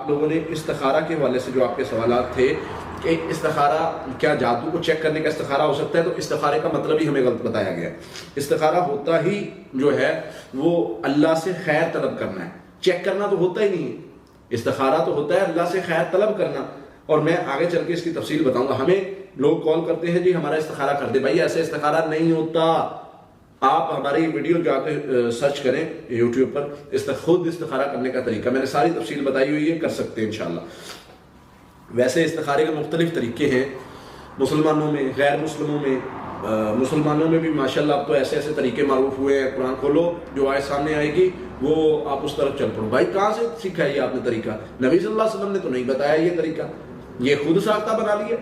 لوگوں نے استخارہ کے حوالے سے جو آپ کے سوالات تھے کہ استخارہ کیا جادو کو چیک کرنے کا استخارہ ہو سکتا ہے، تو استخارے کا مطلب ہی ہمیں غلط بتایا گیا ہے۔ استخارہ ہوتا ہی جو ہے وہ اللہ سے خیر طلب کرنا ہے، چیک کرنا تو ہوتا ہی نہیں ہے۔ استخارہ تو ہوتا ہے اللہ سے خیر طلب کرنا، اور میں آگے چل کے اس کی تفصیل بتاؤں گا۔ ہمیں لوگ کال کرتے ہیں جی ہمارا استخارہ کر دے، بھائی ایسے استخارہ نہیں ہوتا۔ آپ ہماری ویڈیو جا کے سرچ کریں یوٹیوب پر، خود استخارہ کرنے کا طریقہ میں نے ساری تفصیل بتائی ہوئی ہے، کر سکتے ہیں انشاءاللہ۔ ویسے استخارے کے مختلف طریقے ہیں مسلمانوں میں، غیر مسلموں میں۔ مسلمانوں میں بھی ماشاءاللہ اب تو ایسے ایسے طریقے معروف ہوئے ہیں، قرآن کھولو جو آیت سامنے آئے گی وہ آپ اس طرف چل پڑو۔ بھائی کہاں سے سیکھا ہے یہ آپ نے طریقہ؟ نبی صلی اللہ علیہ وسلم نے تو نہیں بتایا یہ طریقہ، یہ خود ساختہ بنا لیا۔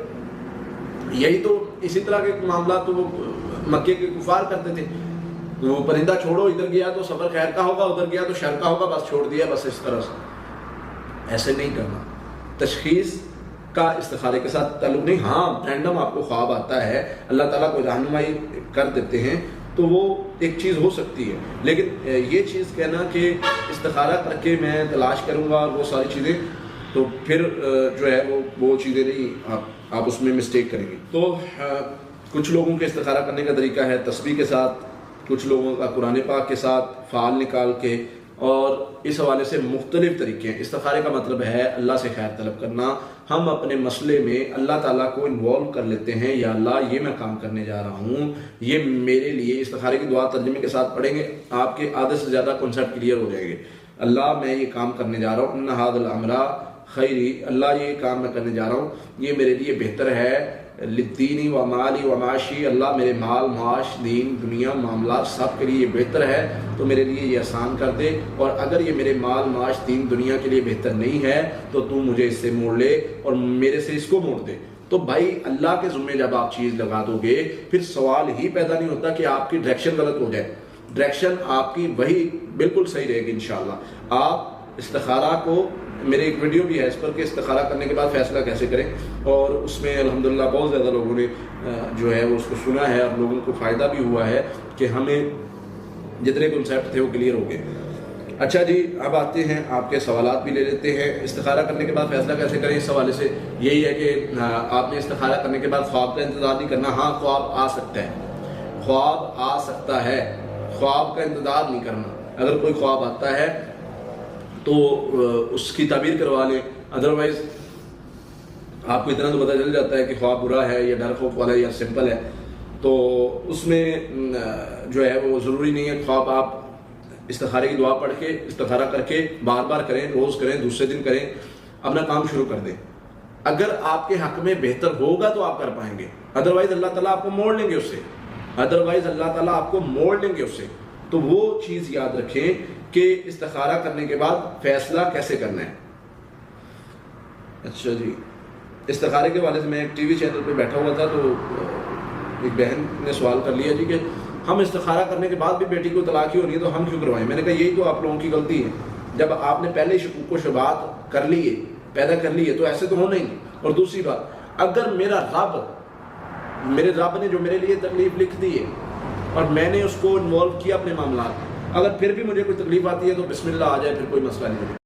یہی تو اسی طرح کے معاملات تو وہ مکے کے کفار کرتے تھے، وہ پرندہ چھوڑو، ادھر گیا تو سفر خیر کا ہوگا، ادھر گیا تو شر کا ہوگا، بس چھوڑ دیا، بس اس طرح سے۔ ایسے نہیں کرنا۔ تشخیص کا استخارے کے ساتھ تعلق نہیں۔ ہاں رینڈم آپ کو خواب آتا ہے، اللہ تعالیٰ کو رہنمائی کر دیتے ہیں تو وہ ایک چیز ہو سکتی ہے، لیکن یہ چیز کہنا کہ استخارہ کر کے میں تلاش کروں گا اور وہ ساری چیزیں، تو پھر جو ہے وہ چیزیں نہیں، آپ اس میں مسٹیک کریں گے۔ تو کچھ لوگوں کے استخارہ کرنے کا طریقہ ہے تسبیح کے ساتھ، کچھ لوگوں کا قرآن پاک کے ساتھ فعال نکال کے، اور اس حوالے سے مختلف طریقے ہیں۔ استخارے کا مطلب ہے اللہ سے خیر طلب کرنا۔ ہم اپنے مسئلے میں اللہ تعالیٰ کو انوالو کر لیتے ہیں، یا اللہ یہ میں کام کرنے جا رہا ہوں، یہ میرے لیے، استخارے کی دعا ترجمے کے ساتھ پڑھیں گے آپ کے آدھے سے زیادہ کنسیپٹ کلیئر ہو جائیں گے۔ اللہ میں یہ کام کرنے جا رہا ہوں، ان ھذا الامر خیری، اللہ یہ کام میں کرنے جا رہا ہوں، یہ میرے لیے بہتر ہے، لدینی و مالی و معاشی، اللہ میرے مال، معاش، دین، دنیا، معاملات سب کے لیے یہ بہتر ہے، تو میرے لیے یہ آسان کر دے، اور اگر یہ میرے مال، معاش، دین، دنیا کے لیے بہتر نہیں ہے تو تو مجھے اس سے موڑ لے اور میرے سے اس کو موڑ دے۔ تو بھائی اللہ کے ذمے جب آپ چیز لگا دو گے، پھر سوال ہی پیدا نہیں ہوتا کہ آپ کی ڈائریکشن غلط ہو جائے۔ ڈائریکشن آپ کی وہی بالکل صحیح رہے گی انشاءاللہ۔ آپ استخارہ کو، میرے ایک ویڈیو بھی ہے اس پر کہ استخارہ کرنے کے بعد فیصلہ کیسے کریں، اور اس میں الحمدللہ بہت زیادہ لوگوں نے جو ہے وہ اس کو سنا ہے، اور لوگوں کو فائدہ بھی ہوا ہے کہ ہمیں جتنے کنسیپٹ تھے وہ کلیئر ہو گئے۔ اچھا جی، اب آتے ہیں آپ کے سوالات بھی لے لیتے ہیں۔ استخارہ کرنے کے بعد فیصلہ کیسے کریں، اس حوالے سے یہی ہے کہ آپ نے استخارہ کرنے کے بعد خواب کا انتظار نہیں کرنا۔ ہاں خواب آ سکتا ہے، خواب آ سکتا ہے، خواب کا انتظار نہیں کرنا۔ اگر کوئی خواب آتا ہے تو اس کی تعبیر کروا لیں، ادروائز آپ کو اتنا تو پتہ چل جاتا ہے کہ خواب برا ہے یا ڈر خوف والا ہے یا سمپل ہے، تو اس میں جو ہے وہ ضروری نہیں ہے خواب آپ استخارے کی دعا پڑھ کے، استخارہ کر کے بار بار کریں، روز کریں، دوسرے دن کریں، اپنا کام شروع کر دیں۔ اگر آپ کے حق میں بہتر ہوگا تو آپ کر پائیں گے، ادروائز اللہ تعالیٰ آپ کو موڑ لیں گے اس سے، ادروائز اللہ تعالیٰ آپ کو موڑ لیں گے اس سے۔ تو وہ چیز یاد رکھیں کہ استخارہ کرنے کے بعد فیصلہ کیسے کرنا ہے۔ اچھا جی، استخارے کے حوالے سے میں ایک ٹی وی چینل پہ بیٹھا ہوا تھا تو ایک بہن نے سوال کر لیا جی کہ ہم استخارہ کرنے کے بعد بھی بیٹی کو طلاق ہی ہونی ہے تو ہم کیوں کروائیں؟ میں نے کہا یہی تو آپ لوگوں کی غلطی ہے، جب آپ نے پہلے شکوک و شبہات کر لیے، پیدا کر لیے، تو ایسے تو ہونا ہی نہیں۔ اور دوسری بات، اگر میرے رب نے جو میرے لیے تکلیف لکھ دی ہے اور میں نے اس کو انوالو کیا اپنے معاملات، اگر پھر بھی مجھے کوئی تکلیف آتی ہے تو بسم اللہ آ جائے، پھر کوئی مسئلہ نہیں ہے۔